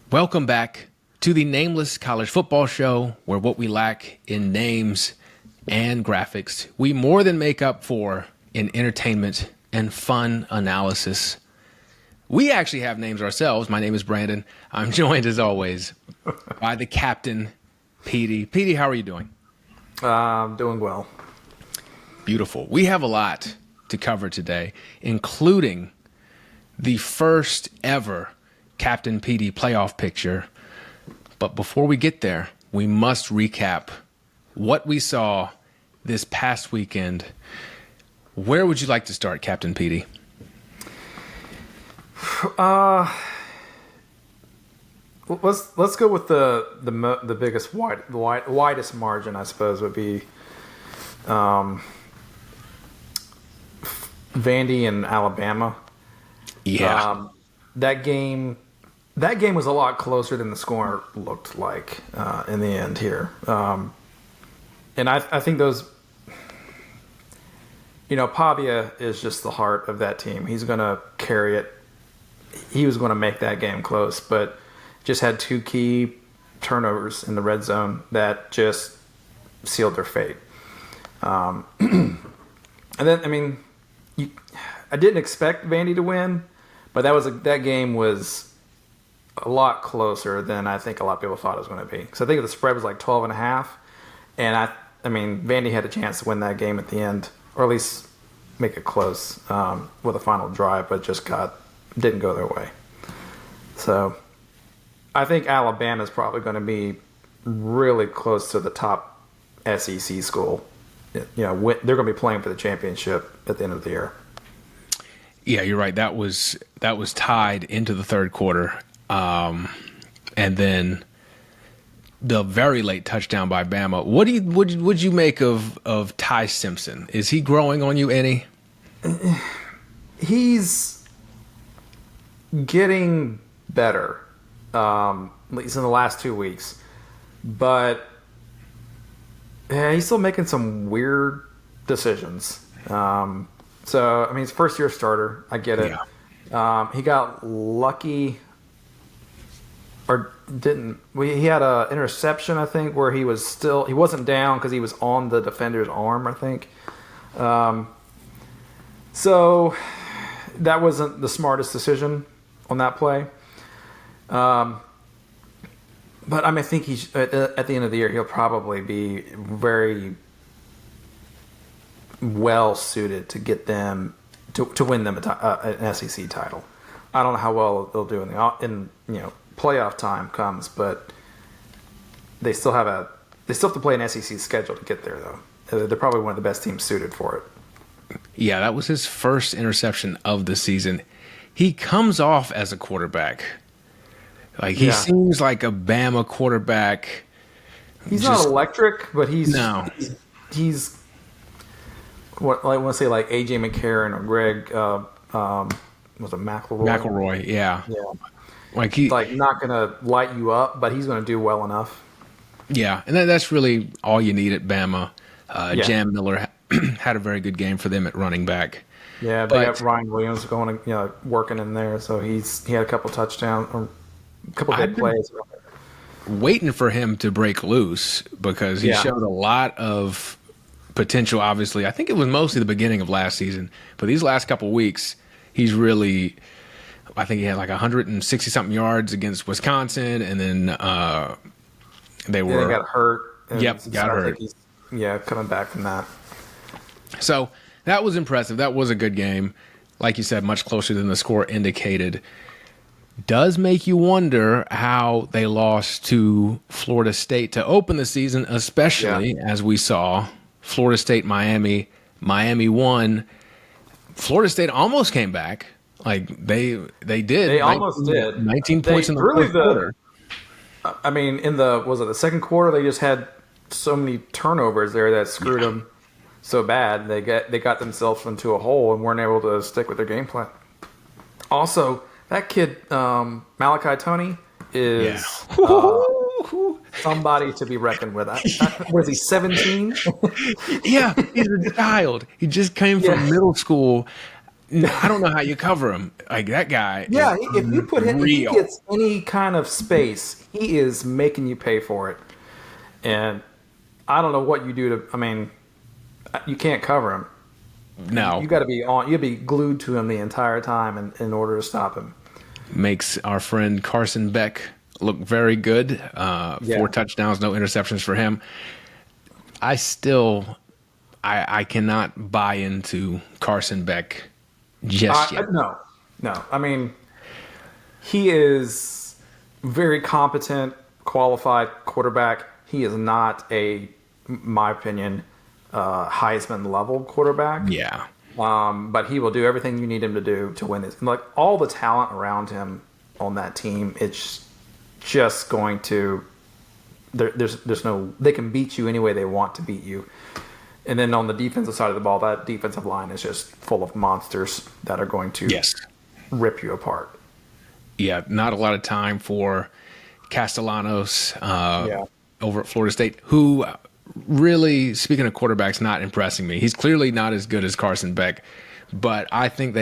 Welcome back to the Nameless College Football Show, where what we lack in names and graphics, we more than make up for in entertainment and fun analysis. We actually have names ourselves. My name is Brandon. I'm joined, as always, by the Captain P.D. P.D., how are you doing? Doing well. Beautiful. We have a lot to cover today, including the first ever Captain P.D. playoff picture. But before we get there, we must recap what we saw this past weekend. Where would you like to start, Captain P.D.? Let's go with the biggest widest margin, I suppose, would be Vandy and Alabama. Yeah. That game was a lot closer than the score looked like in the end here. And I think those, Pavia is just the heart of that team. He's going to carry it. He was going to make that game close, but just had two key turnovers in the red zone that just sealed their fate. And then, I didn't expect Vandy to win, but that game was a lot closer than I think a lot of people thought it was going to be. Because I think the spread was like 12.5, and Vandy had a chance to win that game at the end, or at least make it close with a final drive, but just didn't go their way. So I think Alabama's probably going to be really close to the top SEC school. They're going to be playing for the championship at the end of the year. Yeah, you're right. That was tied into the third quarter. And then the very late touchdown by Bama. What would you make of Ty Simpson? Is he growing on you any? He's getting better, at least in the last 2 weeks. But he's still making some weird decisions. So, he's a first-year starter. I get it. Yeah. He got lucky, or didn't. He had an interception, I think, where he wasn't down because he was on the defender's arm, I think. So that wasn't the smartest decision on that play. But I think he's at the end of the year, he'll probably be very well suited to get them to win them an SEC title. I don't know how well they'll do in playoff time comes, but they still have to play an SEC schedule to get there, though. They're probably one of the best teams suited for it. Yeah, that was his first interception of the season. He comes off as a quarterback. He seems like a Bama quarterback. He's not electric, but he's what I want to say, like AJ McCarron or Greg was it McElroy? McElroy, yeah. He's not going to light you up, but he's going to do well enough. Yeah, and that's really all you need at Bama. Jam Miller had a very good game for them at running back. Yeah, they got Ryan Williams going, working in there, so he had a couple touchdowns or a couple good plays. Waiting for him to break loose because he showed a lot of potential. Obviously, I think it was mostly the beginning of last season, but these last couple weeks, he's really. I think he had like 160 something yards against Wisconsin, and then they got hurt. Got hurt. Coming back from that. So that was impressive. That was a good game. Like you said, much closer than the score indicated. Does make you wonder how they lost to Florida State to open the season, especially as we saw Florida State, Miami. Miami won. Florida State almost came back. They did. They almost did. 19 points in the fourth quarter. In the second quarter, they just had so many turnovers there that screwed them so bad. They got themselves into a hole and weren't able to stick with their game plan. Also, that kid, Malachi Tony, is somebody to be reckoned with. Was he 17? Yeah, he's a child. He just came from middle school. No, I don't know how you cover him. Like that guy. Yeah, Is if you put him, if he real. gets any kind of space, he is making you pay for it. And I don't know what you do to. I mean, you can't cover him. No, You got to be on. You got to be glued to him the entire time in order to stop him. makes our friend Carson Beck look very good. 4 touchdowns, no interceptions for him. I cannot buy into Carson Beck just yet. No. I mean, he is very competent, qualified quarterback. He is not my opinion, Heisman level quarterback. Yeah. But he will do everything you need him to do to win this. Like all the talent around him on that team, it's just going to. There's no. They can beat you any way they want to beat you. And then on the defensive side of the ball, that defensive line is just full of monsters that are going to rip you apart. Yeah, not a lot of time for Castellanos over at Florida State, who really, speaking of quarterbacks, not impressing me. He's clearly not as good as Carson Beck, but I think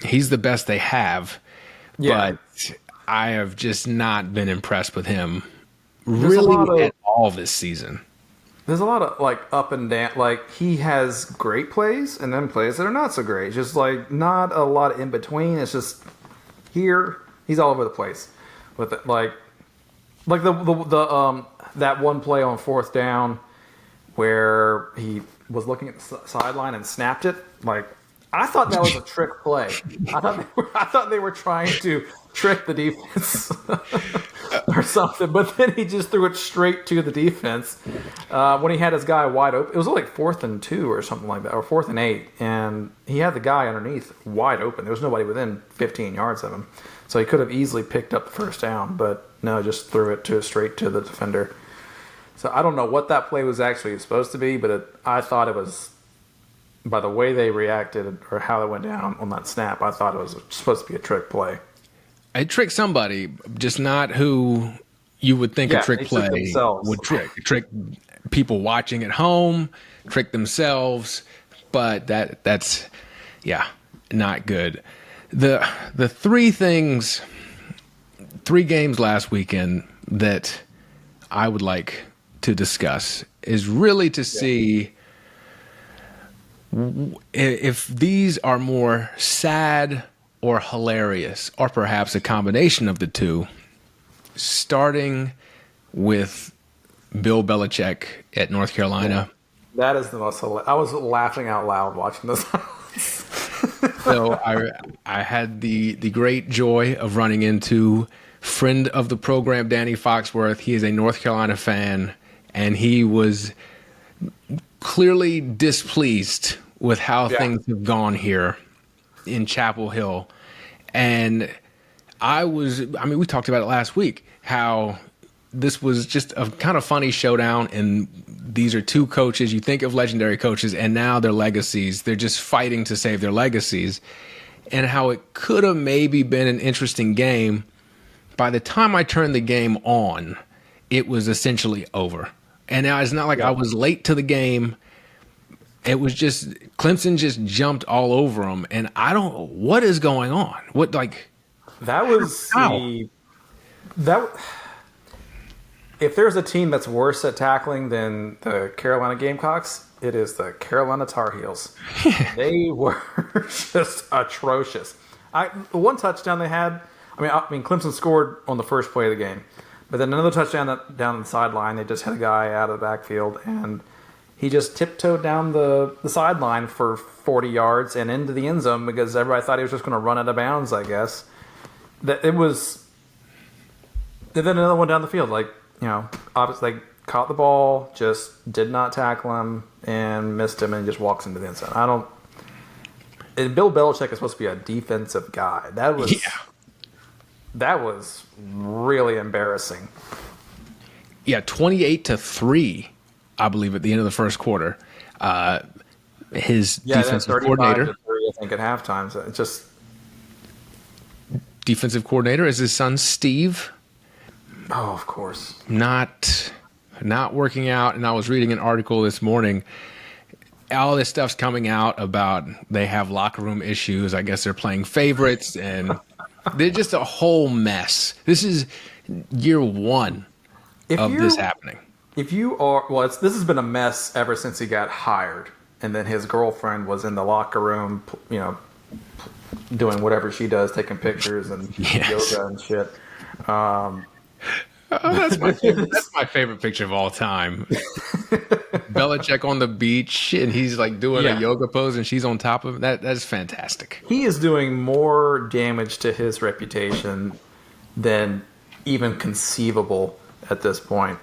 he's the best they have. Yeah. But I have just not been impressed with him really at all this season. There's a lot of like up and down. Like he has great plays and then plays that are not so great. Just like not a lot in between. It's just here he's all over the place with it. Like the that one play on 4th down where he was looking at the sideline and snapped it. Like I thought that was a trick play. I thought they were trying to trick the defense or something, but then he just threw it straight to the defense when he had his guy wide open. It was like 4th and 2 or something like that, or 4th and 8, and he had the guy underneath wide open. There was nobody within 15 yards of him, so he could have easily picked up the first down, but no, just threw it straight to the defender. So I don't know what that play was actually supposed to be, but I thought it was. By the way they reacted or how it went down on that snap, I thought it was supposed to be a trick play. I tricked somebody, just not who you would think a trick play would trick. Trick people watching at home, trick themselves, but that's not good. The 3 games last weekend that I would like to discuss is really to see if these are more sad or hilarious, or perhaps a combination of the two, starting with Bill Belichick at North Carolina. That is the most hilarious. I was laughing out loud watching this. So I had the great joy of running into friend of the program, Danny Foxworth. He is a North Carolina fan, and he was clearly displeased with how things have gone here in Chapel Hill. And we talked about it last week, how this was just a kind of funny showdown. And these are 2 coaches, you think of legendary coaches, and now their legacies, they're just fighting to save their legacies. And how it could have maybe been an interesting game. By the time I turned the game on, it was essentially over. And now it's not like I was late to the game. It was just Clemson just jumped all over them, and I don't know what is going on. What that was if there's a team that's worse at tackling than the Carolina Gamecocks, it is the Carolina Tar Heels. They were just atrocious. The one touchdown they had. I mean, Clemson scored on the first play of the game, but then another touchdown down the sideline. They just had a guy out of the backfield and. He just tiptoed down the sideline for 40 yards and into the end zone because everybody thought he was just going to run out of bounds, I guess. And then another one down the field. Obviously, caught the ball, just did not tackle him, and missed him and just walks into the end zone. And Bill Belichick is supposed to be a defensive guy. That was really embarrassing. Yeah, 28-3. I believe at the end of the first quarter, his defensive coordinator, 35-3, I think at halftime. So it's just defensive coordinator is his son Steve. Oh, of course, not working out. And I was reading an article this morning. all this stuff's coming out about they have locker room issues. I guess they're playing favorites, and they're just a whole mess. This is year one of this happening. If you are, well, this has been a mess ever since he got hired, and then his girlfriend was in the locker room, doing whatever she does, taking pictures and yoga and shit. That's my favorite picture of all time. Belichick on the beach, and he's like doing a yoga pose, and she's on top of him. That's fantastic. He is doing more damage to his reputation than even conceivable at this point.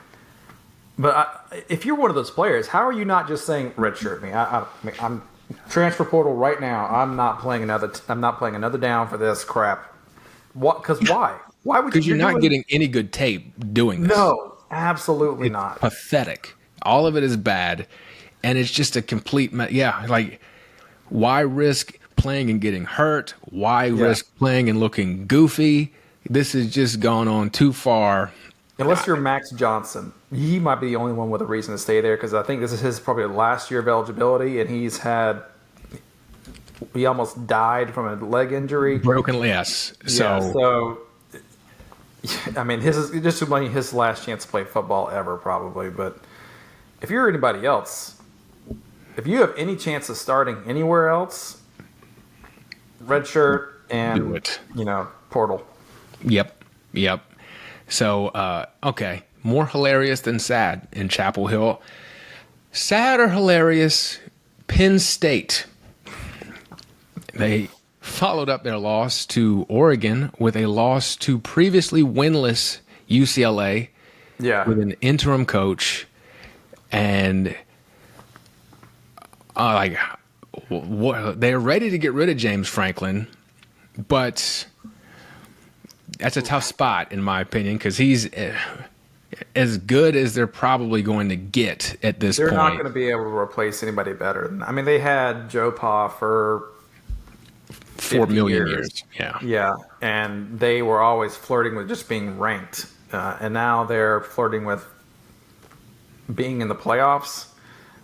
But if you're one of those players, how are you not just saying redshirt me? I'm transfer portal right now. I'm not playing another down for this crap. What? Because why? Why would you? Because you're not getting any good tape doing this. No, absolutely not. Pathetic. All of it is bad, and it's just a complete like, why risk playing and getting hurt? Why risk playing and looking goofy? This has just gone on too far. Unless you're Max Johnson, he might be the only one with a reason to stay there, because I think this is his probably last year of eligibility, and he almost died from a leg injury. Broken, yes. So I mean, this is just his last chance to play football ever, probably. But if you're anybody else, if you have any chance of starting anywhere else, red shirt and portal. Yep. So, okay, more hilarious than sad in Chapel Hill. Sad or hilarious, Penn State. They followed up their loss to Oregon with a loss to previously winless UCLA with an interim coach. And they're ready to get rid of James Franklin, but that's a tough spot, in my opinion, because he's as good as they're probably going to get at this point. They're not going to be able to replace anybody better. I mean, they had Joe Pa for 4 million years. Yeah, and they were always flirting with just being ranked. And now they're flirting with being in the playoffs.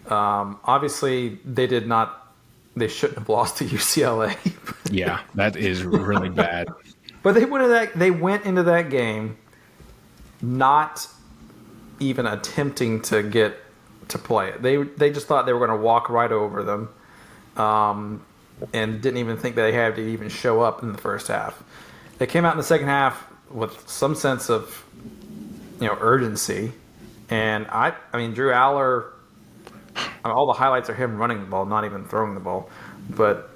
Obviously, they shouldn't have lost to UCLA. Yeah, that is really bad. But they went into that game not even attempting to get to play it. They just thought they were going to walk right over them, and didn't even think they had to even show up in the first half. They came out in the second half with some sense of urgency, and I mean Drew Aller. All the highlights are him running the ball, not even throwing the ball, but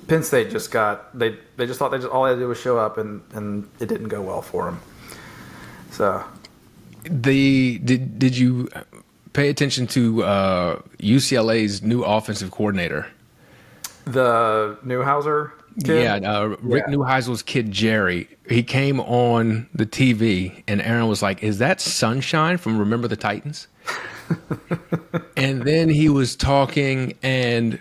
Penn State just thought all they had to do was show up, and it didn't go well for them. So, did you pay attention to UCLA's new offensive coordinator? The Neuhauser kid? Yeah, Rick Neuhauser's kid Jerry. He came on the TV, and Aaron was like, "Is that Sunshine from Remember the Titans?" And then he was talking, and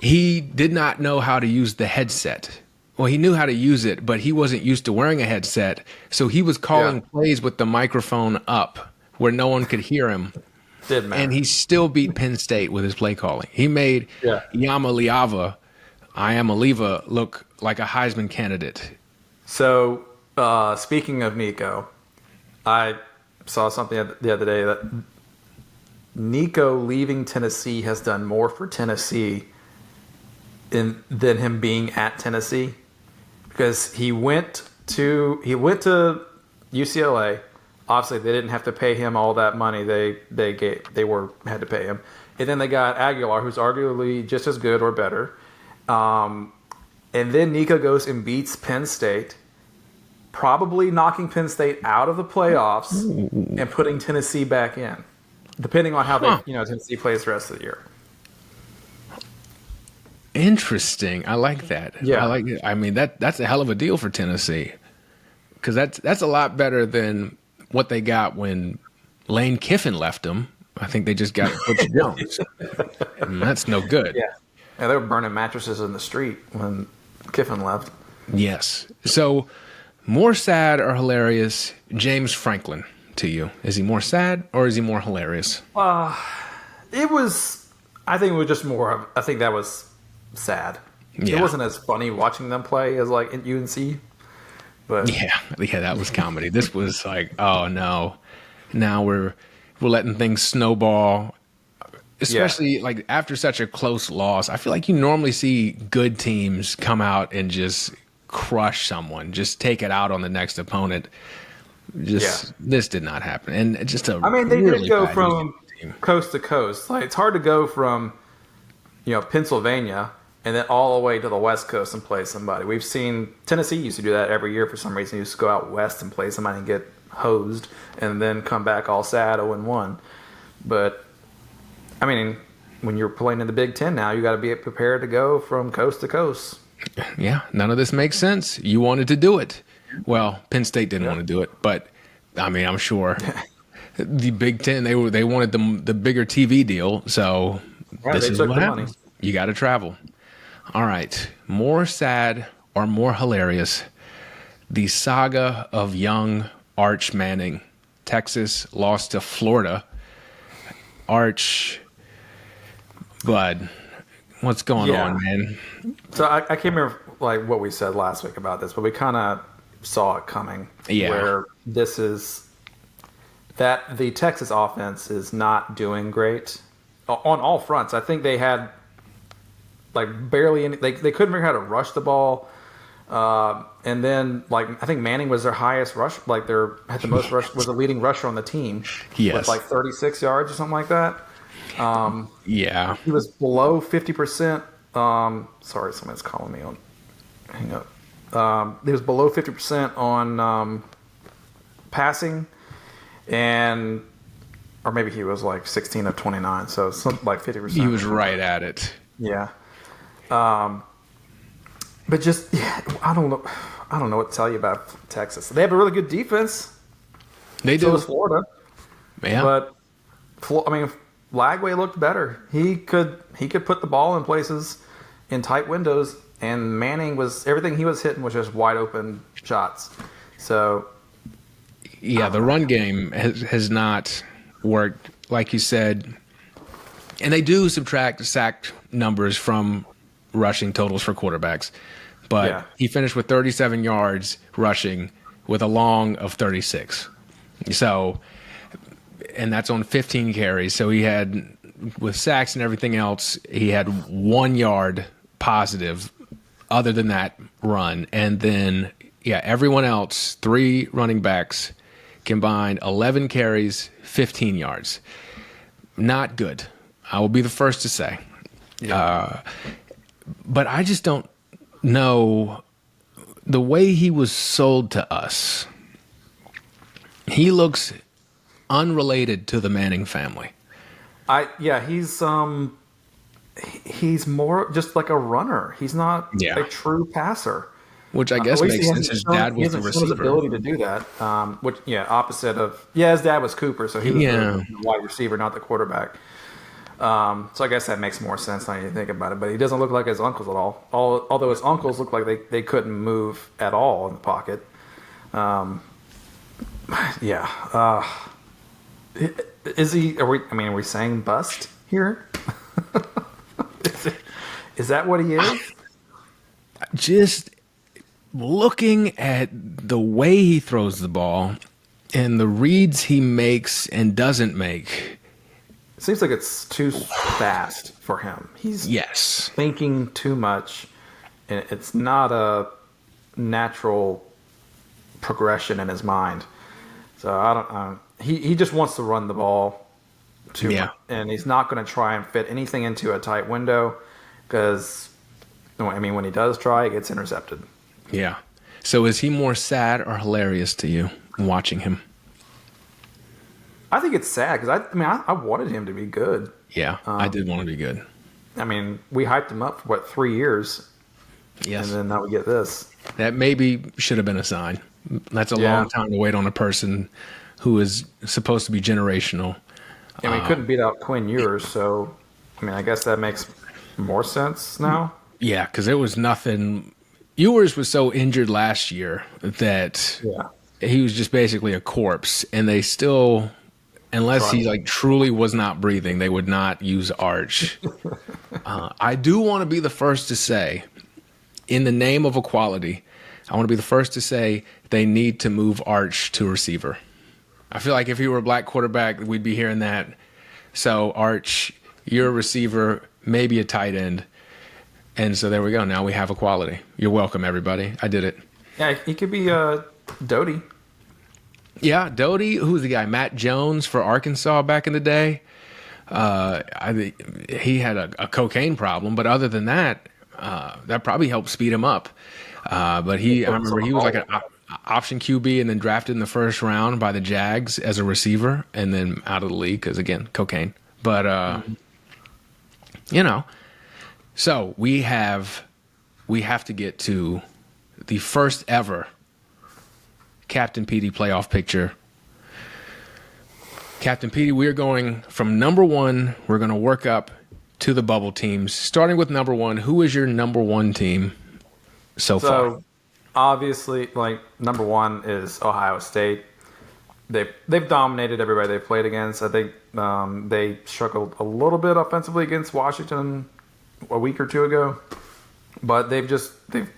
he did not know how to use the headset. Well, he knew how to use it, but he wasn't used to wearing a headset. So he was calling plays with the microphone up where no one could hear him. Didn't matter. And he still beat Penn State with his play calling. He made Iamaleava look like a Heisman candidate. So, speaking of Nico, I saw something the other day that Nico leaving Tennessee has done more for Tennessee than him being at Tennessee, because he went to UCLA. Obviously, they didn't have to pay him all that money. They had to pay him, and then they got Aguilar, who's arguably just as good or better. And then Nico goes and beats Penn State, probably knocking Penn State out of the playoffs and putting Tennessee back in, depending on how Tennessee plays the rest of the year. Interesting. I like that. Yeah. I like it. I mean, that's a hell of a deal for Tennessee, because that's a lot better than what they got when Lane Kiffin left them. I think they just got Butch Jones. And that's no good. Yeah, they were burning mattresses in the street when Kiffin left. Yes. So, more sad or hilarious, James Franklin to you? Is he more sad or is he more hilarious? It was I think it was just more of. I think that was sad. Yeah. It wasn't as funny watching them play as like in UNC. But Yeah, that was comedy. This was like, oh no, now we're letting things snowball. Especially like after such a close loss, I feel like you normally see good teams come out and just crush someone, just take it out on the next opponent. This did not happen, and just a. I mean, they really did go bad from team. coast to coast. Like it's hard to go from, Pennsylvania and then all the way to the West Coast and play somebody. We've seen Tennessee used to do that every year for some reason. You used to go out west and play somebody and get hosed, and then come back all sad 0-1. But I mean, when you're playing in the Big Ten now, you got to be prepared to go from coast to coast. Yeah, none of this makes sense. You wanted to do it. Well, Penn State didn't want to do it, but I mean, I'm sure the Big Ten they wanted the bigger TV deal. So this is what happens. You got to travel. All right, more sad or more hilarious? The saga of young Arch Manning. Texas lost to Florida. Arch, bud, what's going on, man? So I can't remember like what we said last week about this, but we kind of saw it coming. Yeah. Where this is that the Texas offense is not doing great on all fronts. I think they had like barely any. They couldn't figure out how to rush the ball. And then, like, I think Manning was their highest rush. Like, had the most rush, was the leading rusher on the team. Yes. With like 36 yards or something like that. Yeah. He was below 50%. Sorry, someone's calling me on. Hang up. He was below 50% on passing, or maybe he was like 16 of 29, so something like 50%. He was right at it. Yeah. But just, I don't know what to tell you about Texas. They have a really good defense. They do. So does Florida. Yeah. But Lagway looked better. He could put the ball in places in tight windows, and Manning everything he was hitting was just wide open shots. So yeah, the run game has not worked, like you said. And they do subtract sack numbers from rushing totals for quarterbacks. But he finished with 37 yards rushing with a long of 36. So, and that's on 15 carries. So he had, with sacks and everything else, he had 1 yard positive other than that run. And then, everyone else, 3 running backs combined 11 carries, 15 yards. Not good. I will be the first to say. Yeah. But I just don't know the way he was sold to us. He looks unrelated to the Manning family. He's more just like a runner. He's not a true passer. Which I guess makes sense. His dad was the receiver. His ability to do that. Opposite of his dad was Cooper, so he was the wide receiver, not the quarterback. So I guess that makes more sense now you think about it. But he doesn't look like his uncles at all. Although his uncles look like they couldn't move at all in the pocket. Is he? Are we saying bust here? Is that what he is? Just looking at the way he throws the ball and the reads he makes and doesn't make. It seems like it's too fast for him. He's thinking too much, and it's not a natural progression in his mind. So I don't. He just wants to run the ball too much, and he's not going to try and fit anything into a tight window because, when he does try, it gets intercepted. Yeah. So is he more sad or hilarious to you watching him? I think it's sad because I wanted him to be good. Yeah, I did want to be good. We hyped him up for 3 years. Yes. And then now we get this. That maybe should have been a sign. That's a long time to wait on a person who is supposed to be generational. And we couldn't beat out Quinn Ewers, so I guess that makes more sense now. Yeah, because there was nothing. Ewers was so injured last year that he was just basically a corpse, and they still Unless he like truly was not breathing, they would not use Arch. I do want to be the first to say, in the name of equality, I want to be the first to say they need to move Arch to receiver. I feel like if he were a black quarterback, we'd be hearing that. So Arch, you're a receiver, maybe a tight end. And so there we go. Now we have equality. You're welcome, everybody. I did it. Yeah, he could be Doty. Yeah, Doty, who's the guy? Matt Jones for Arkansas back in the day. He had a cocaine problem, but other than that, that probably helped speed him up. But I remember he was like an option QB and then drafted in the first round by the Jags as a receiver and then out of the league because, again, cocaine. But, so we have to get to the first ever Captain P.D. playoff picture. Captain P.D., we're going from number one. We're going to work up to the bubble teams. Starting with number one, who is your number one team so far? Obviously, like, number one is Ohio State. They've dominated everybody they've played against. I think they struggled a little bit offensively against Washington a week or two ago. But they've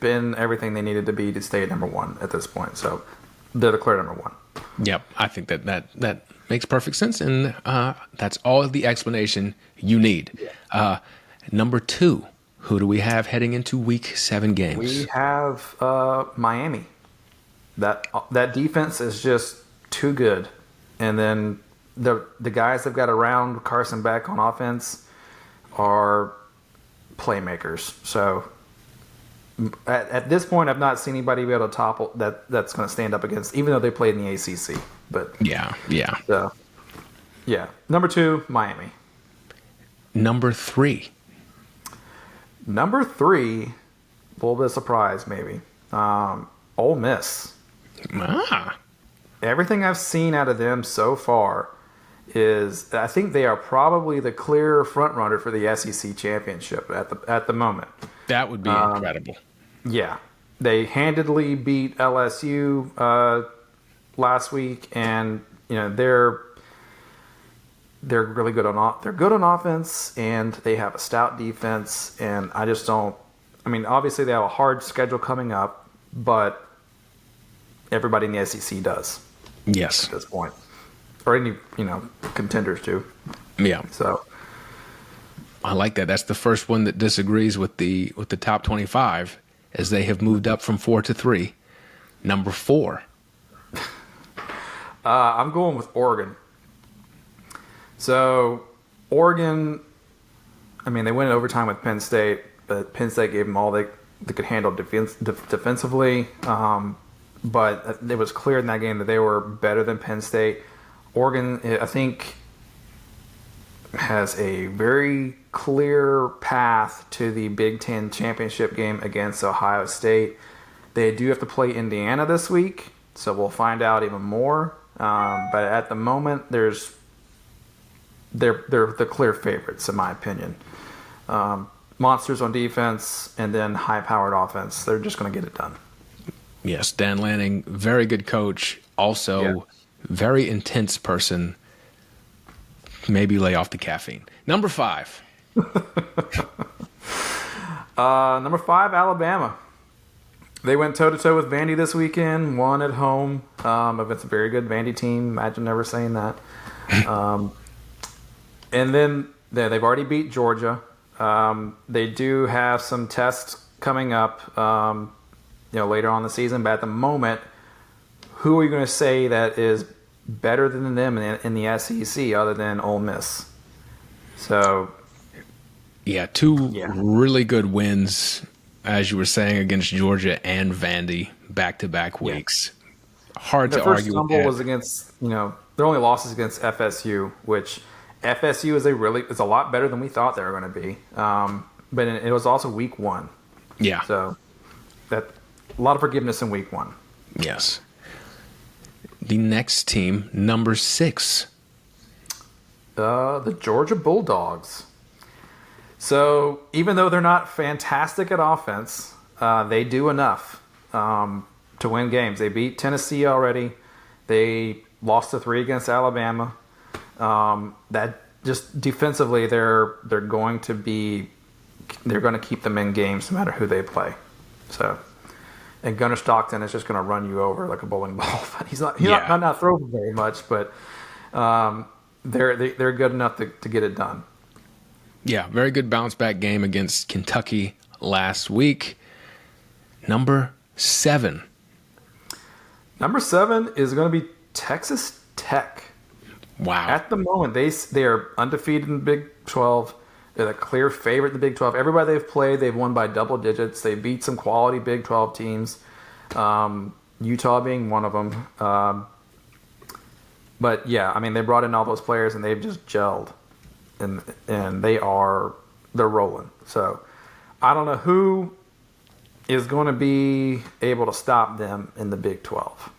been everything they needed to be to stay at number one at this point. So they're the clear number one. Yep, I think that makes perfect sense, and that's all of the explanation you need. Number two, who do we have heading into Week 7 games? We have Miami. That defense is just too good, and then the guys they've got around Carson Beck on offense are playmakers. So at this point, I've not seen anybody be able to topple that's going to stand up against, even though they played in the ACC. But yeah. So, yeah. Number two, Miami. Number three, a little bit of surprise maybe. Ole Miss. Everything I've seen out of them so far is I think they are probably the clear front runner for the SEC championship at the moment. That would be incredible. Yeah, they handedly beat LSU last week, and they're really good they're good on offense, and they have a stout defense. And I just don't. I mean, obviously they have a hard schedule coming up, but everybody in the SEC does. Yes, at this point, or any contenders too. Yeah. So I like that. That's the first one that disagrees with the top 25, as they have moved up from 4 to 3. Number 4. I'm going with Oregon. So Oregon, I mean, they went in overtime with Penn State, but Penn State gave them all they could handle defensively. But it was clear in that game that they were better than Penn State. Oregon, I think, has a very clear path to the Big Ten championship game against Ohio State. They do have to play Indiana this week, so we'll find out even more. But at the moment, they're the clear favorites, in my opinion. Monsters on defense and then high-powered offense. They're just going to get it done. Yes, Dan Lanning, very good coach. Also, very intense person. Maybe lay off the caffeine. Number 5. Number 5, Alabama. They went toe-to-toe with Vandy this weekend, won at home. It's a very good Vandy team. Imagine never saying that. And then they've already beat Georgia. They do have some tests coming up later on in the season. But at the moment, who are you going to say that is better than them in the SEC other than Ole Miss? So, yeah, two really good wins, as you were saying, against Georgia and Vandy back-to-back weeks. Hard to argue with that. Their first stumble was against, their only losses against FSU, which FSU is a lot better than we thought they were going to be. But it was also week 1. Yeah. So that a lot of forgiveness in week 1. Yes. The next team, number 6. The Georgia Bulldogs. So even though they're not fantastic at offense, they do enough to win games. They beat Tennessee already. They lost to 3 against Alabama. That just defensively, they're going to keep them in games no matter who they play. So, and Gunnar Stockton is just going to run you over like a bowling ball. He's not throwing very much, but they're good enough to get it done. Yeah, very good bounce back game against Kentucky last week. Number 7. Number 7 is going to be Texas Tech. Wow. At the moment, they are undefeated in the Big 12. They're the clear favorite in the Big 12. Everybody they've played, they've won by double digits. They beat some quality Big 12 teams, Utah being one of them. But yeah, I mean, they brought in all those players and they've just gelled, and they're rolling. So I don't know who is going to be able to stop them in the Big 12.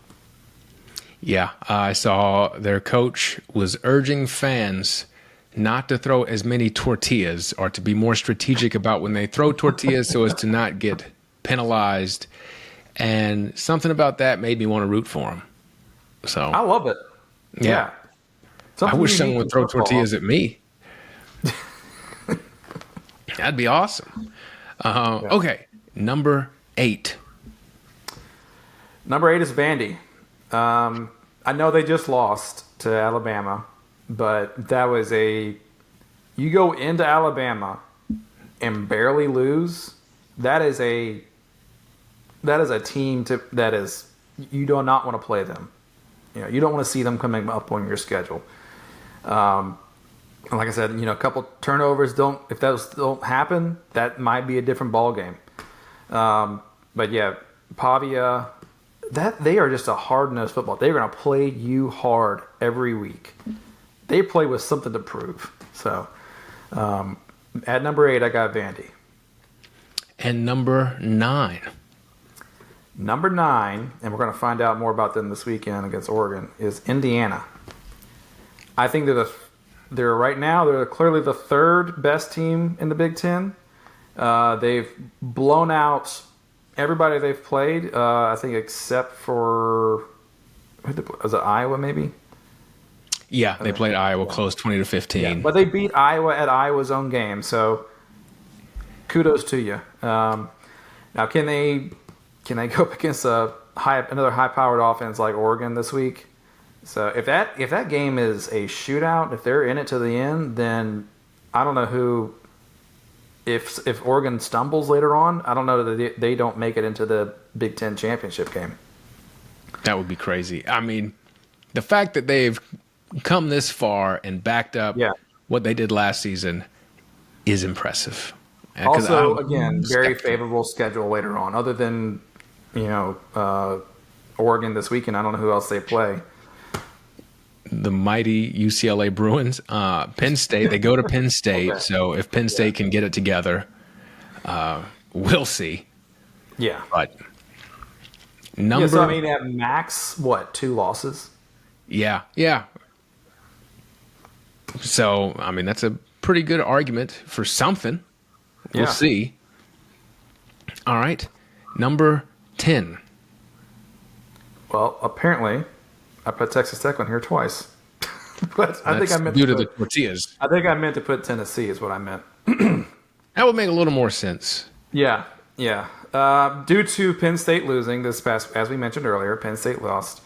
Yeah, I saw their coach was urging fans not to throw as many tortillas or to be more strategic about when they throw tortillas so as to not get penalized. And something about that made me want to root for them. So I love it. Yeah. I wish someone would throw tortillas at me. That'd be awesome. Okay, number 8. Number 8 is Vandy. I know they just lost to Alabama, but that was you go into Alabama and barely lose. That is a team you do not want to play them. You don't want to see them coming up on your schedule. Like I said, a couple turnovers if those don't happen, that might be a different ball game. But yeah, Pavia, they are just a hard-nosed football. They're going to play you hard every week. They play with something to prove. So, at number 8, I got Vandy. And number 9. Number 9, and we're going to find out more about them this weekend against Oregon, is Indiana. I think they're right now they're clearly the 3rd best team in the Big Ten. They've blown out everybody they've played. I think except for was it Iowa maybe? Yeah, they played Iowa close 20-15. Yeah, but they beat Iowa at Iowa's own game, so kudos to you. Now, can they go up against another high-powered offense like Oregon this week? So if that game is a shootout, if they're in it to the end, then I don't know who. If Oregon stumbles later on, I don't know that they don't make it into the Big Ten championship game. That would be crazy. I mean, the fact that they've come this far and backed up what they did last season is impressive. Also, again, very favorable schedule later on. Other than Oregon this weekend, I don't know who else they play. The mighty UCLA Bruins. Penn State, they go to Penn State. Okay. So if Penn State can get it together, we'll see. Yeah. But so I mean, at max, 2 losses? Yeah. So, I mean, that's a pretty good argument for something. We'll see. All right. Number 10. Well, apparently, I put Texas Tech on here twice. But I think I meant due to the tortillas. I think I meant to put Tennessee is what I meant. That would make a little more sense. Yeah. Due to Penn State losing this past, as we mentioned earlier, Penn State lost.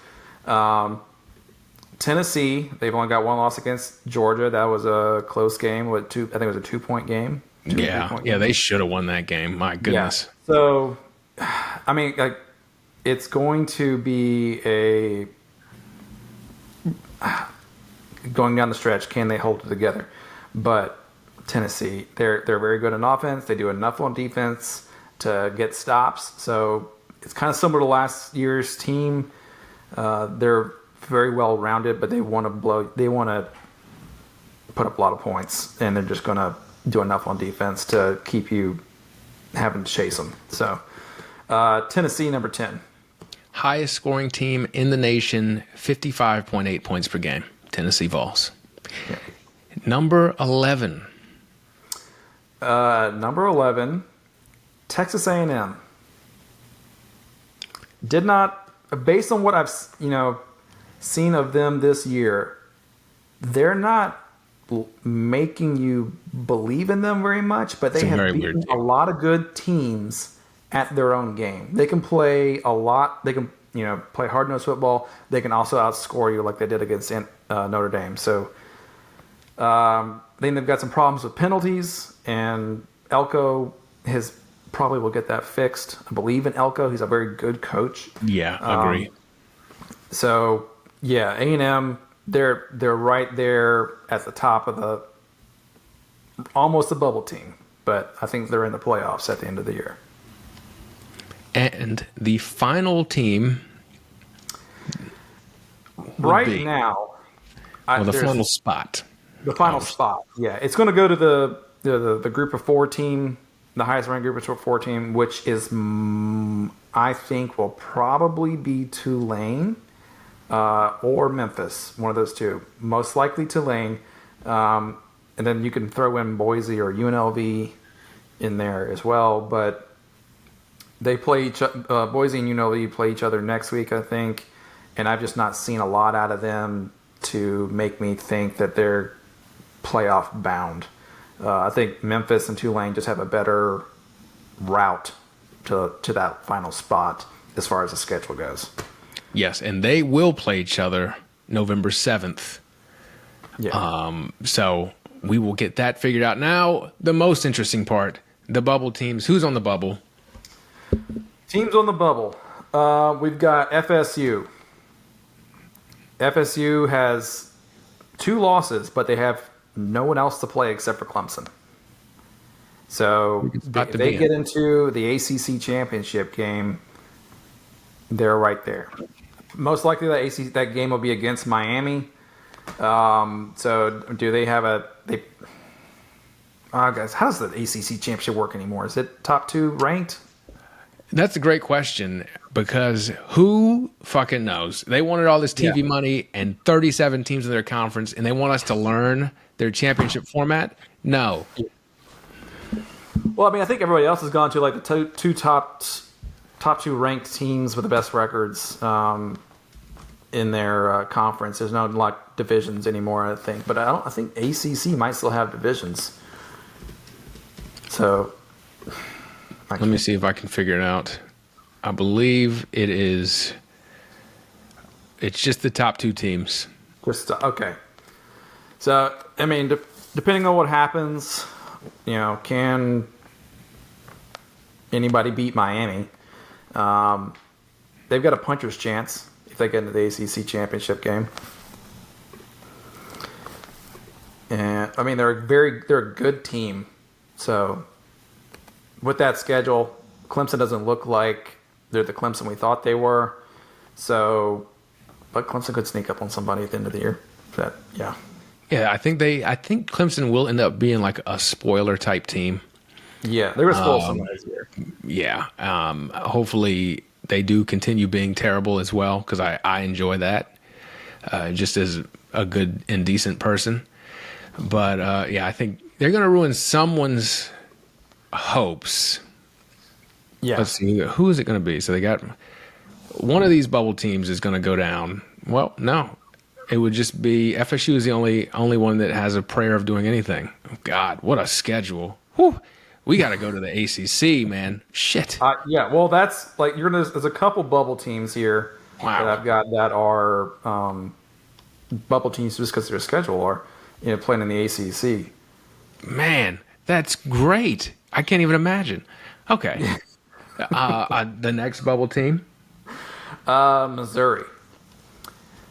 Tennessee, they've only got 1 loss against Georgia. That was a close game. I think it was a 2-point game. They should have won that game. My goodness. Yeah. So, I mean, it's going to be going down the stretch. Can they hold it together? But Tennessee, they're very good on offense. They do enough on defense to get stops. So it's kind of similar to last year's team. They're very well rounded, but they want to put up a lot of points, and they're just going to do enough on defense to keep you having to chase them. So Tennessee, number 10. Highest scoring team in the nation, 55.8 points per game. Tennessee Vols. Yeah. Number 11. Number 11, Texas A&M. Did not, based on what I've seen of them this year, they're not making you believe in them very much, but they have beaten a lot of good teams at their own game. They can play a lot. They can, play hard-nosed football. They can also outscore you like they did against Notre Dame. So then they've got some problems with penalties, and Elko probably will get that fixed. I believe in Elko. He's a very good coach. Yeah, I agree. So yeah, A&M, they're right there at the top of almost a bubble team, but I think they're in the playoffs at the end of the year. And the final team right now, the final spot. The final spot, yeah, it's going to go to the group of 4 team, the highest ranked group of 4 team, which is I think will probably be Tulane or Memphis, one of those two. Most likely Tulane, and then you can throw in Boise or UNLV in there as well. But they play Boise and UNLV play each other next week, I think, and I've just not seen a lot out of them to make me think that they're playoff bound. I think Memphis and Tulane just have a better route to that final spot as far as the schedule goes. Yes, and they will play each other November 7th. Yeah. So we will get that figured out. Now, the most interesting part, the bubble teams. Who's on the bubble? Teams on the bubble. We've got FSU. FSU has 2 losses, but they have no one else to play except for Clemson. So if they get into the ACC championship game, they're right there. Most likely that game will be against Miami. So do they have guys, how does the ACC championship work anymore? Is it top 2 ranked? That's a great question, because who fucking knows? They wanted all this TV money and 37 teams in their conference, and they want us to learn their championship format? No. Well, I mean, I think everybody else has gone to like the top 2 ranked teams with the best records in their conference. There's no divisions anymore, I think. But I think ACC might still have divisions. So let me see if I can figure it out. I believe it's just the top 2 teams. Okay. So, I mean, depending on what happens, can anybody beat Miami? They've got a puncher's chance if they get into the ACC championship game. And I mean, they're a good team. So with that schedule, Clemson doesn't look like they're the Clemson we thought they were. So, but Clemson could sneak up on somebody at the end of the year. Yeah, I think Clemson will end up being like a spoiler type team. Yeah, they're going to spoil somebody this year. Yeah. Hopefully they do continue being terrible as well, because I enjoy that just as a good and decent person. But, I think they're going to ruin someone's hopes. Yeah. Let's see. Who is it going to be? So they got one of these bubble teams is going to go down. Well, no. It would just be FSU is the only one that has a prayer of doing anything. Oh, God, what a schedule. Whew. We got to go to the ACC, man. Shit. Yeah, well, that's like there's a couple bubble teams here that I've got that are bubble teams just because their schedule are playing in the ACC. Man, that's great. I can't even imagine. Okay. The next bubble team? Missouri.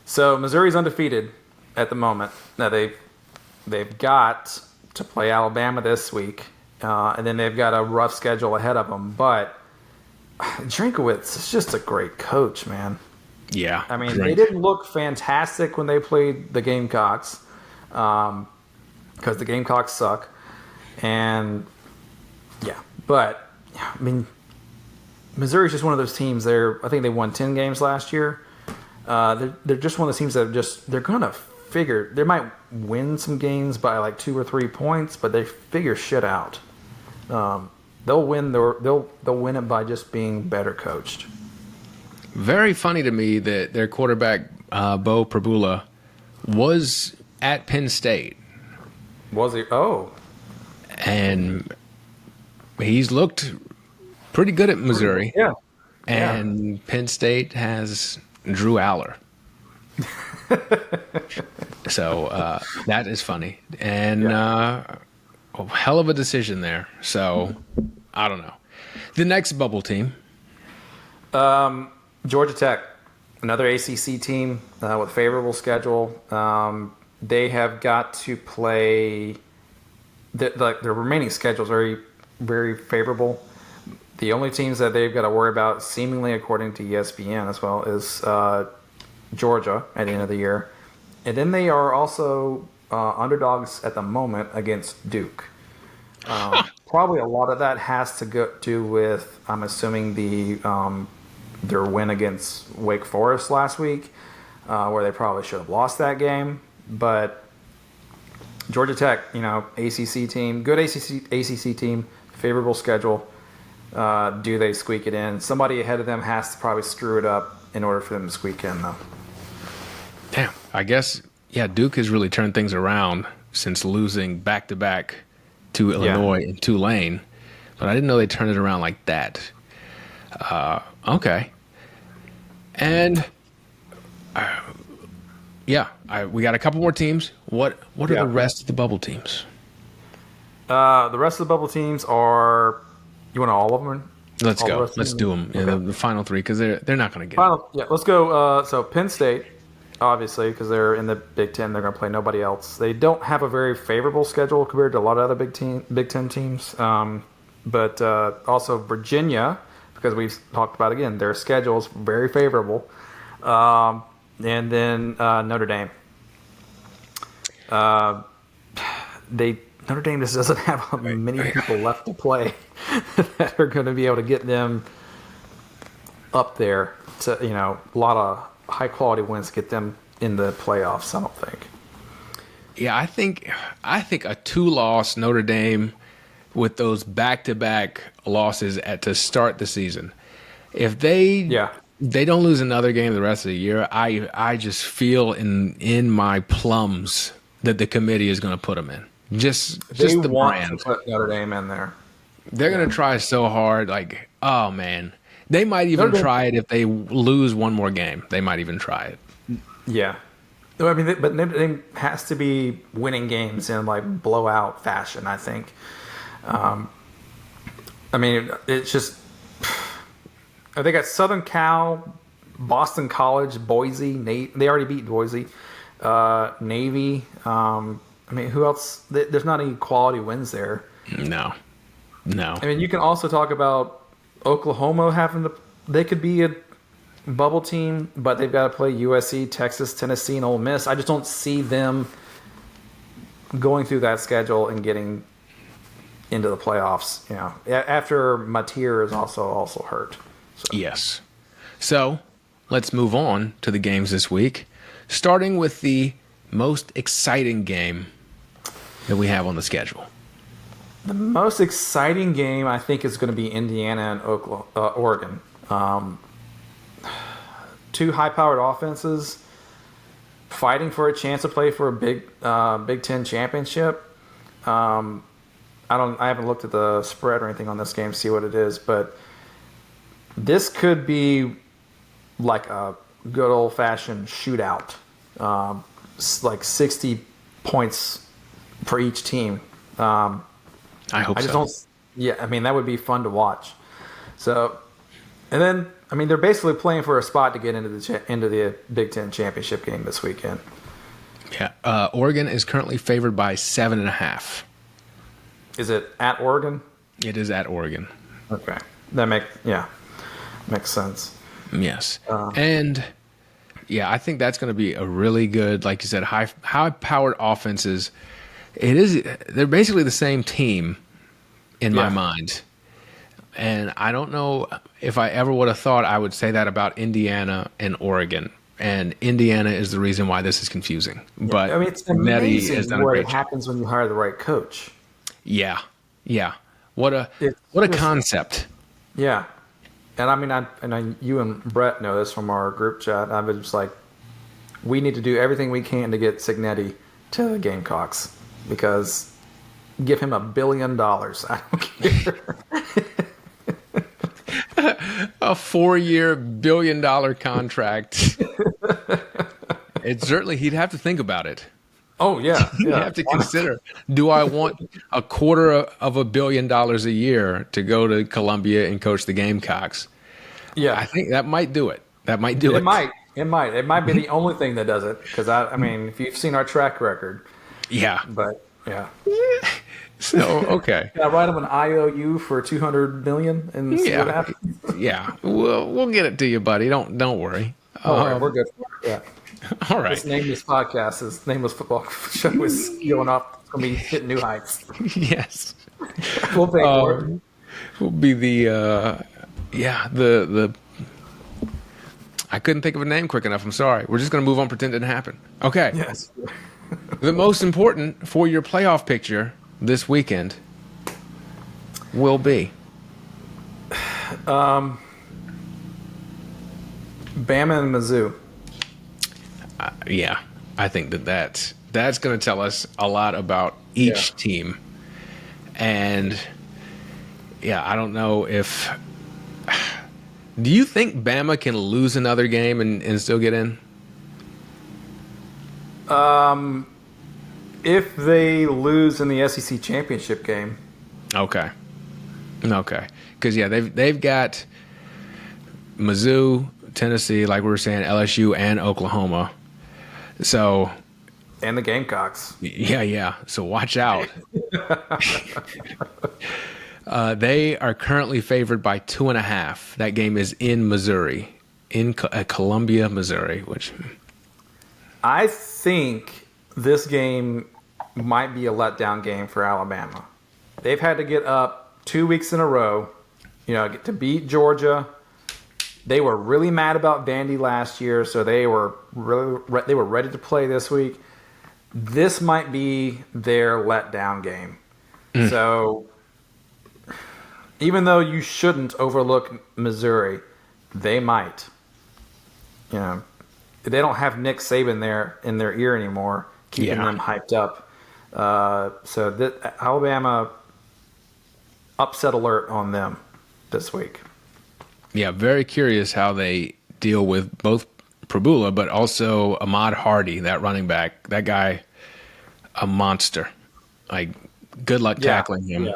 So Missouri's undefeated at the moment. Now they've got to play Alabama this week, and then they've got a rough schedule ahead of them. But Drinkowitz is just a great coach, man. Yeah, I mean, they didn't look fantastic when they played the Gamecocks, because the Gamecocks suck. And yeah, but I mean, Missouri's just one of those teams. I think they won 10 games last year. They're just one of the teams that they're gonna figure. They might win some games by like 2 or 3 points, but they figure shit out. They'll win. They'll win it by just being better coached. Very funny to me that their quarterback Bo Prabula was at Penn State. Was he? Oh, And he's looked pretty good at Missouri. yeah. And Penn State has Drew Aller. So that is funny. And a hell of a decision there. So I don't know. The next bubble team. Georgia Tech, another ACC team with favorable schedule. They have got to play. Their remaining schedule is very, very favorable. The only teams that they've got to worry about, seemingly according to ESPN as well, is Georgia at the end of the year. And then they are also underdogs at the moment against Duke. Probably a lot of that has to do with, I'm assuming, their win against Wake Forest last week, where they probably should have lost that game. But Georgia Tech, ACC team, good ACC team, favorable schedule. Do they squeak it in? Somebody ahead of them has to probably screw it up in order for them to squeak in, though. Damn, I guess, Duke has really turned things around since losing back-to-back to Illinois and Tulane. But I didn't know they turned it around like that. Okay. And, we got a couple more teams. What are the rest of the bubble teams? The rest of the bubble teams are... You want all of them? Let's go. Let's do them. Okay. The final three, because they're not going to get it. Yeah, let's go. So Penn State, obviously, because they're in the Big Ten, they're going to play nobody else. They don't have a very favorable schedule compared to a lot of other Big Ten teams. But also Virginia, because we've talked about, again, their schedule is very favorable. And then Notre Dame. Notre Dame just doesn't have many people left to play that are going to be able to get them up there to, a lot of high quality wins to get them in the playoffs, I don't think. Yeah, I think a 2-loss Notre Dame with those back-to-back losses to start the season. If they don't lose another game the rest of the year, I just feel in my plums that the committee is going to put them in. Just the brand. To put Notre Dame in there. They're going to try so hard. Like, oh man, they might even try it if they lose one more game. They might even try it. Yeah, I mean, but Notre Dame has to be winning games in like blowout fashion, I think. I mean, it's just they got Southern Cal, Boston College, Boise. They already beat Boise. Navy. I mean, who else? There's not any quality wins there. No. I mean, you can also talk about Oklahoma they could be a bubble team, but they've got to play USC, Texas, Tennessee, and Ole Miss. I just don't see them going through that schedule and getting into the playoffs. After Matier is also hurt. So. Yes. So let's move on to the games this week, starting with the most exciting game that we have on the schedule. The most exciting game, I think, is going to be Indiana and Oregon. Two high-powered offenses fighting for a chance to play for a Big Ten championship. I haven't looked at the spread or anything on this game to see what it is, but this could be like a good old-fashioned shootout. Like 60 points for each team. I hope so. I mean, that would be fun to watch. So, and then, I mean, they're basically playing for a spot to get into the Big Ten championship game this weekend. Yeah. Oregon is currently favored by 7.5. Is it at Oregon? It is at Oregon. Okay. That makes sense. Yes. And I think that's going to be a really good, like you said, high-powered offenses. They're basically the same team in my mind. And I don't know if I ever would have thought I would say that about Indiana and Oregon. And Indiana is the reason why this is confusing. Yeah. But I mean, it's amazing what happens when you hire the right coach. Yeah. What a concept. Yeah. And I mean, you and Brett know this from our group chat. I was just like, we need to do everything we can to get Cignetti to the Gamecocks because give him $1 billion. I don't care. A 4-year $1 billion contract. It's certainly, he'd have to think about it. Oh yeah, You yeah. have to consider, do I want a quarter of $1 billion a year to go to Columbia and coach the Gamecocks? Yeah, I think that might do it. That might do it. it might. It might. It might be the only thing that does it. Because I mean, if you've seen our track record, Yeah. but yeah. So, okay. Can I write him an IOU for $200 million and see what Yeah. happens? Yeah. We'll get it to you, buddy. Don't worry. All right, we're good. Yeah. All right. This nameless podcast, this nameless football show is going up. It's going to be hitting new heights. Yes. We'll pay for it. Will be the I couldn't think of a name quick enough. I'm sorry. We're just going to move on, pretend it didn't happen. Okay. Yes. The most important for your playoff picture this weekend will be Bama and Mizzou. yeah. I think that's going to tell us a lot about each team. And yeah, I don't know if do you think Bama can lose another game and still get in? If they lose in the SEC championship game, Okay. Because yeah, they've got Mizzou, Tennessee, like we were saying, LSU, and Oklahoma. So and the Gamecocks. yeah. So watch out. They are currently favored by 2.5. That game is in Missouri, in Columbia, Missouri. Which I think this game might be a letdown game for Alabama. They've had to get up 2 weeks in a row, to beat Georgia. They were really mad about Vandy last year, so they were ready to play this week. This might be their letdown game. So even though you shouldn't overlook Missouri, they might. They don't have Nick Saban there in their ear anymore, keeping them hyped up. So Alabama, upset alert on them this week. yeah, very curious how they deal with both Prabula, but also Ahmad Hardy, that running back. That guy, a monster. Like, good luck tackling him. Yeah.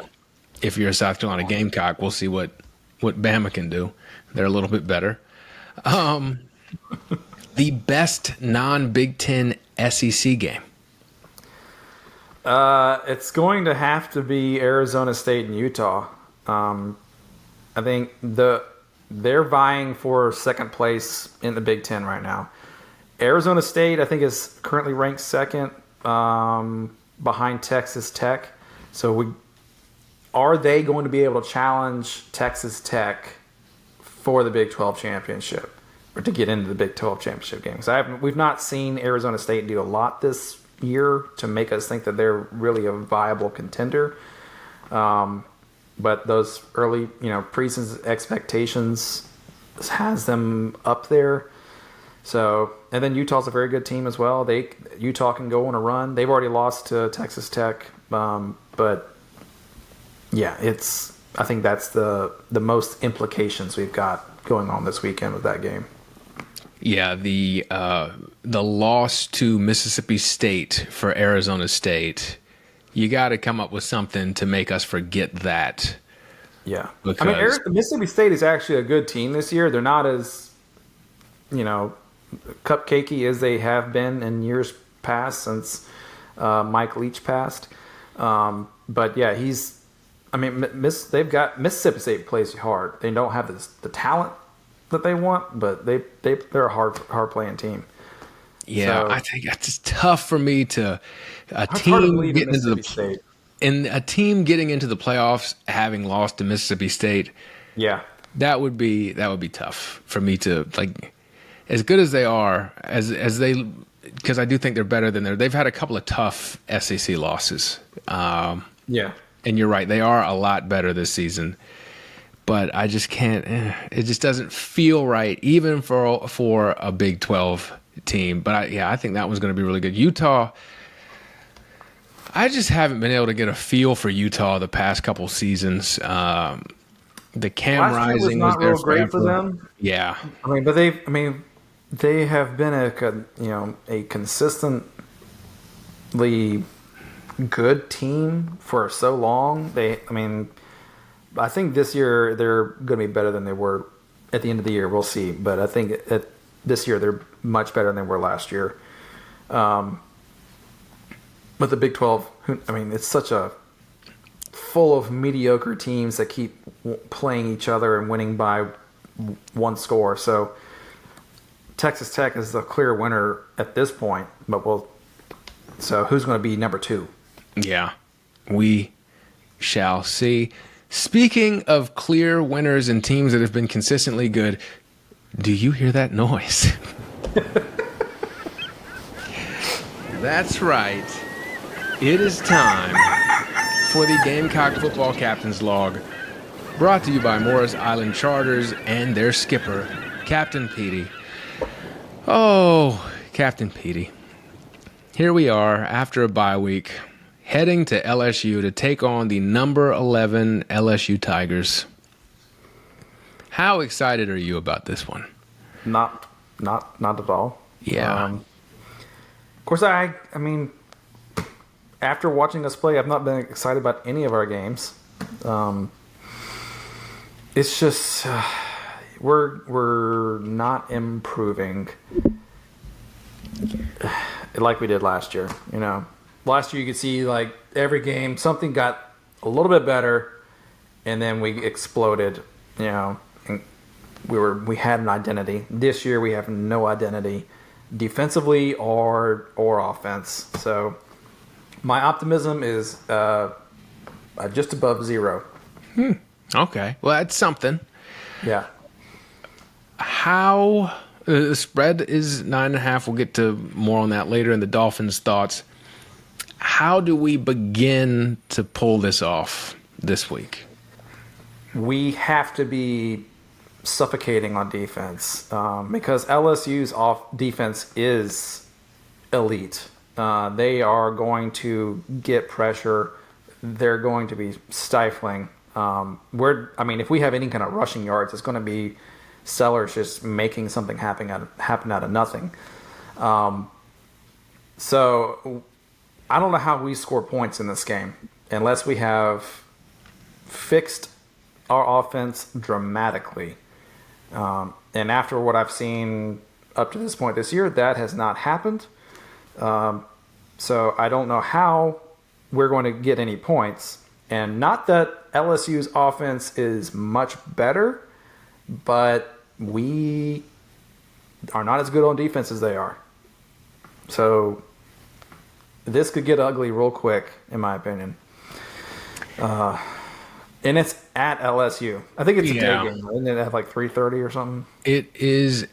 If you're a South Carolina Gamecock, we'll see what Bama can do. They're a little bit better. The best non-Big Ten SEC game. It's going to have to be Arizona State and Utah. I think they're vying for second place in the Big Ten right now. Arizona State, I think, is currently ranked second behind Texas Tech. So are they going to be able to challenge Texas Tech for the Big 12 championship or to get into the Big 12 championship game? Because we've not seen Arizona State do a lot this year to make us think that they're really a viable contender. But those early, preseason expectations has them up there. So, and then Utah's a very good team as well. Utah can go on a run. They've already lost to Texas Tech, but yeah, I think that's the most implications we've got going on this weekend with that game. Yeah, the loss to Mississippi State for Arizona State. You got to come up with something to make us forget that. Yeah, Because Mississippi State is actually a good team this year. They're not as cupcakey as they have been in years past since Mike Leach passed. But yeah, they've got Mississippi State plays hard. They don't have the talent that they want, but they're a hard playing team. Yeah, So, I think it's tough for me to a it's hard to team believe in getting into Mississippi State. and a team getting into the playoffs having lost to Mississippi State. Yeah, That would be tough for me to like. As good as they are, as they, because I do think they're better than they've had a couple of tough SEC losses. yeah. And you're right, they are a lot better this season. But I just can't. It just doesn't feel right, even for a Big 12 team. But I think that one's going to be really good. Utah, I just haven't been able to get a feel for Utah the past couple seasons. The Cam Last year was Rising was not there real great for forever. them. Yeah. They have been a consistently good team for so long. I think this year they're going to be better than they were at the end of the year. We'll see, but I think this year they're much better than they were last year. But the Big 12, it's such a full of mediocre teams that keep playing each other and winning by one score. So Texas Tech is the clear winner at this point, so who's going to be number 2? Yeah. We shall see. Speaking of clear winners and teams that have been consistently good, do you hear that noise? That's right. It is time for the Gamecock Football Captain's Log, brought to you by Morris Island Charters and their skipper, Captain P.D. Oh, Captain P.D. Here we are after a bye week, heading to LSU to take on the number 11 LSU Tigers. How excited are you about this one? Not at all. Yeah. Of course, after watching us play, I've not been excited about any of our games. It's just we're not improving like we did last year. Last year you could see like every game something got a little bit better, and then we exploded. And we had an identity. This year we have no identity, defensively or offense. So my optimism is just above 0. Okay. Well, that's something. Yeah. How the spread is 9.5. We'll get to more on that later in the Dolphins' thoughts. How do we begin to pull this off this week? We have to be suffocating on defense because LSU's defense is elite. They are going to get pressure. They're going to be stifling. If we have any kind of rushing yards, it's going to be Sellers just making something happen out of nothing. So I don't know how we score points in this game unless we have fixed our offense dramatically. And after what I've seen up to this point this year, that has not happened. So I don't know how we're going to get any points. And not that LSU's offense is much better, but we are not as good on defense as they are. So this could get ugly real quick, in my opinion. And it's at LSU. I think it's a day game. Isn't it at like 3:30 or something? It is.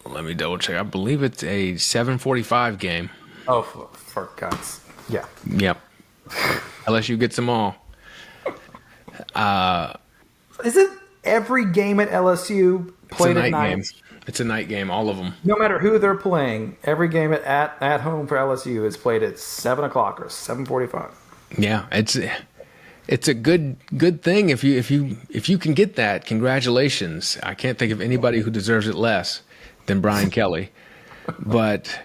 Let me double check. I believe it's a 7:45 game. Oh, for God's. Yeah. Yep. LSU gets them all. Is it every game at LSU played at night? Game. It's a night game, all of them. No matter who they're playing, every game at home for LSU is played at 7 o'clock or 7:45. Yeah, it's a good thing if you can get that. Congratulations. I can't think of anybody who deserves it less than Brian Kelly. But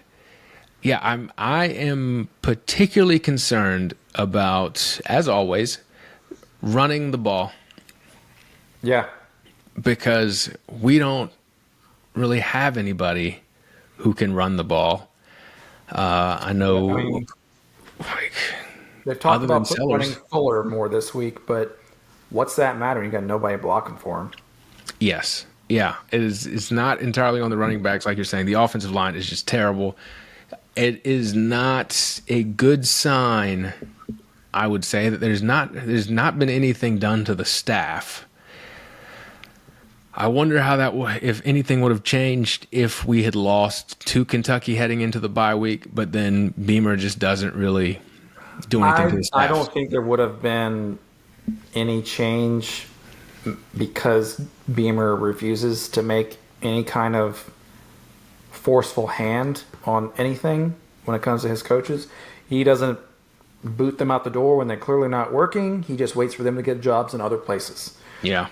yeah, I am particularly concerned about, as always, running the ball. Yeah. Because we don't really have anybody who can run the ball. I know they've talked about running Fuller more this week, but what's that matter? You got nobody blocking for him. Yes. Yeah. It's not entirely on the running backs, like you're saying. The offensive line is just terrible. It is not a good sign, I would say, that there's not been anything done to the staff. I wonder how if anything would have changed if we had lost to Kentucky heading into the bye week, but then Beamer just doesn't really do anything to the staff. I don't think there would have been any change because Beamer refuses to make any kind of forceful hand on anything when it comes to his coaches. He doesn't boot them out the door when they're clearly not working. He just waits for them to get jobs in other places. Yeah.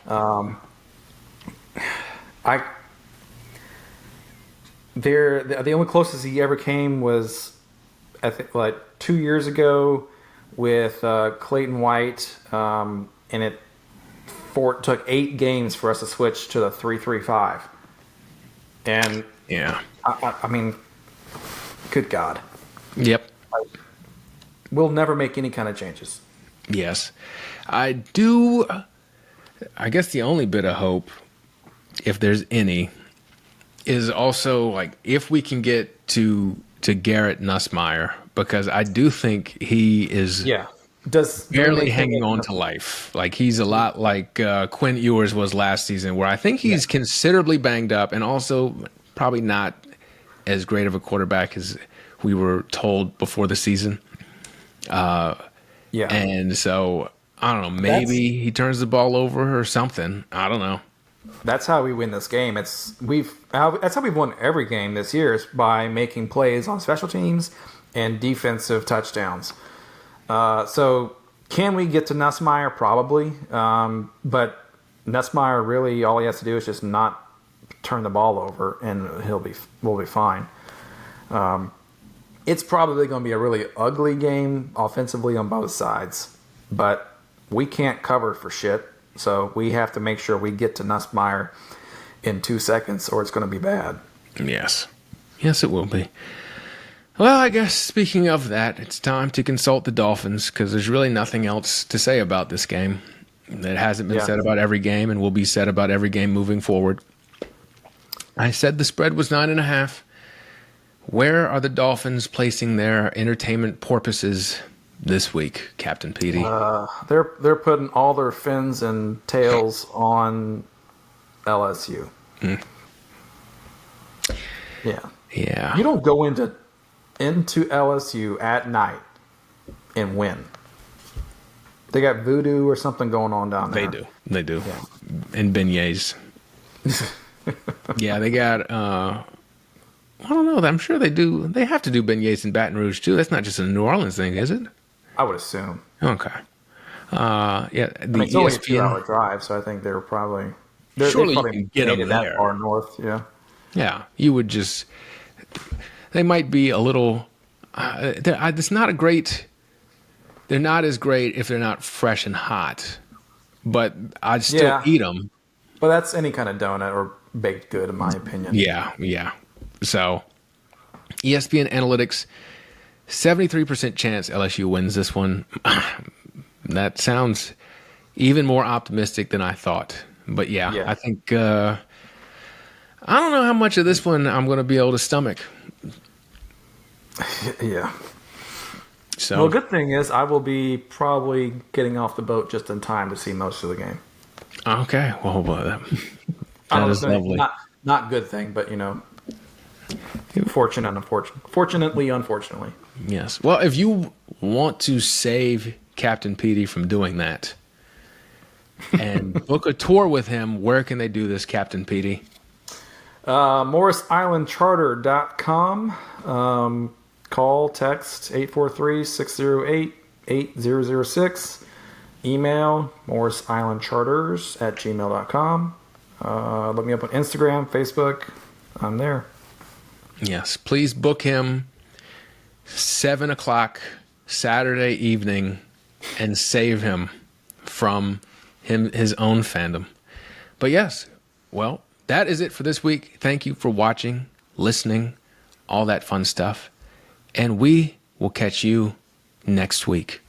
The only closest he ever came was, I think, like 2 years ago with Clayton White, and it took 8 games for us to switch to the 3-3-5. And Yeah. I mean, good God, Yep. we'll never make any kind of changes. Yes. I guess the only bit of hope, if there's any, is also like if we can get to Garrett Nussmeier, because I do think he is barely hanging on to life. Like he's a lot like Quinn Ewers was last season, where I think he's considerably banged up and also probably not as great of a quarterback as we were told before the season. And so I don't know, maybe he turns the ball over or something. I don't know. That's how we win this game. That's how we've won every game this year, is by making plays on special teams and defensive touchdowns. So can we get to Nussmeier? Probably. But Nussmeier, really all he has to do is just not turn the ball over, and we'll be fine. It's probably going to be a really ugly game offensively on both sides, but we can't cover for shit. So we have to make sure we get to Nussmeier in 2 seconds, or it's going to be bad. Yes. Yes, it will be. Well, I guess speaking of that, it's time to consult the Dolphins, because there's really nothing else to say about this game that hasn't been said about every game and will be said about every game moving forward. I said the spread was 9.5. Where are the Dolphins placing their entertainment porpoises this week, Captain P.D? They're putting all their fins and tails on LSU. Yeah. You don't go into LSU at night and win. They got voodoo or something going on down there. They do. Yeah. And beignets. Yeah, they got I don't know. I'm sure they do. They have to do beignets in Baton Rouge too. That's not just a New Orleans thing, is it? I would assume. Okay. It's only a 2-hour drive, so I think they're probably surely they probably you can get them that there. far north. Yeah. Yeah, you would just. They might be a little. It's not a great. They're not as great if they're not fresh and hot, but I'd still eat them. But that's any kind of donut or baked good, in my opinion. Yeah. So, ESPN Analytics, 73% chance LSU wins this one. That sounds even more optimistic than I thought. But yeah. I think I don't know how much of this one I'm going to be able to stomach. Yeah. So, well, good thing is I will be probably getting off the boat just in time to see most of the game. Okay. Well, that is lovely. Not good thing, but fortunate and unfortunate. Fortunately, unfortunately. Yes. Well, if you want to save Captain P.D. from doing that and book a tour with him, where can they do this, Captain P.D.? MorrisIslandCharter.com. Call, text 843-608-8006. Email morrisislandcharters@gmail.com. Look me up on Instagram, Facebook. I'm there. Yes, please book him 7 o'clock Saturday evening and save him from his own fandom. But yes, well, that is it for this week. Thank you for watching, listening, all that fun stuff. And we will catch you next week.